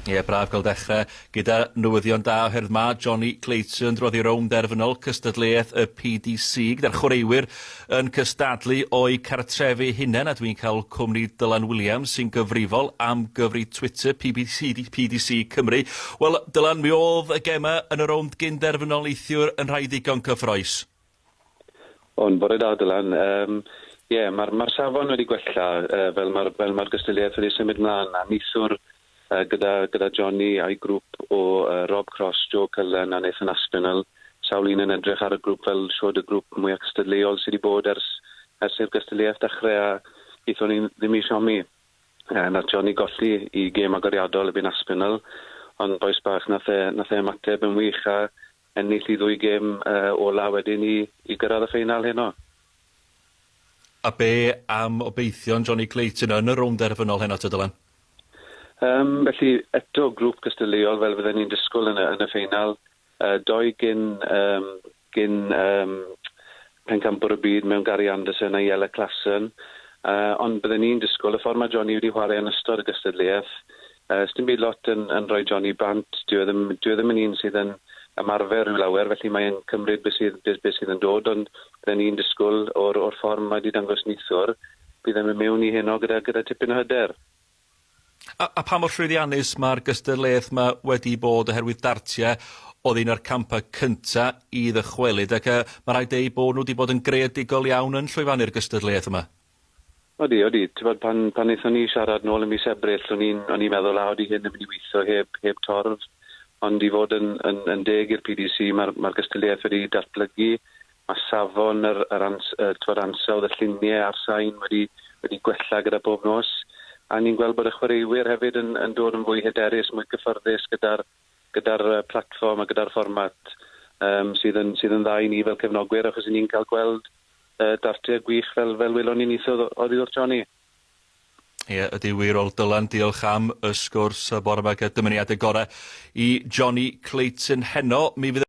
Ie, braf gael dechrau gyda newyddion da oherwydd mae Jonny Clayton drodd i Rownd Derfynol, cystadleuaeth y PDC, gyda'r chwaraewyr yn cystadlu o'i cartrefu hunain, a dwi'n cael cwmni Dylan Williams sy'n gyfrifol am gyfri Twitter PDC Cymru. Wel, Dylan, mi oedd y gema yn y Rownd Gyn Derfynol neithiwr yn rhai ddigon cyffroes. Ond bore da, Dylan. Mae'r safon wedi gwella fel mae'r gystadleuaeth wedi symud mlaen a neithiwr gyda Jonny a'i grŵp o Rob Cross, Joe Cullen a Nathan Aspinall. Sawl un yn edrych ar y grŵp fel siwrd y grŵp mwy cystadleuol sydd wedi bod ers i'r gystadleuaeth dechrau a eithon ni ddim i siomi. Nath Jonny golli i gêm agoriadol y byn Aspinall, ond boes bach nath e ymateb yn wych a ennill i 2 gêm ola wedyn i gyrraedd y ffeinal heno. A be am Gobeithion Jonny Clayton yn y Rownd Derfynol heno, Dylan? Felly, eto grŵp cystadleuol fel fydden ni'n disgwyl yn y ffeinal. 2 gyn pencampwr y byd mewn Gary Anderson a Iela Klassen. Ond bydden ni'n disgwyl y ffordd mae Jonny wedi chwarae yn ystod y gystadleuaeth. Sdim byd lot yn rhoi Jonny bant. Dwi ddim yn un sydd yn ymarfer i'w lawer, felly mae'n cymryd beth sydd yn dod, ond bydden ni'n disgwyl o'r ffordd mae wedi dangos neithiwr, bydd yn mewn i heno gyda tipyn o hyder. A pa mor llwyddiannus mae'r gystadleuaeth yma wedi bod oherwydd dartiau oedd un o'r campa cynta i ddychwelyd, ac mae rhaid ei bod nhw wedi bod yn greadigol iawn yn llwyfannu'r gystadleuaeth yma? Odi. Pan eithon ni siarad nôl yn mis Ebrill, o'n i'n meddwl wedi hyn yn mynd i weithio heb torf, ond i fod yn deg i'r PDC, mae'r gystadleuaeth wedi datblygu, mae safon yr ansawdd y lluniau a'r sain wedi gwella gyda bob nos. A ni'n gweld bod y chwaraewyr hefyd yn dod yn fwy hyderus, mwy cyfforddus gyda'r platfform a gyda'r fformat sydd yn dda i ni fel cefnogwyr, achos ni'n cael gweld dartiau gwych fel welon ni'n neithiwr oddi wrth Jonny. Ie, ydy wir ôl Dylan, diolch am y sgwrs bore yma gyda dymuniad y gorau i Jonny Clayton heno. Mi fydd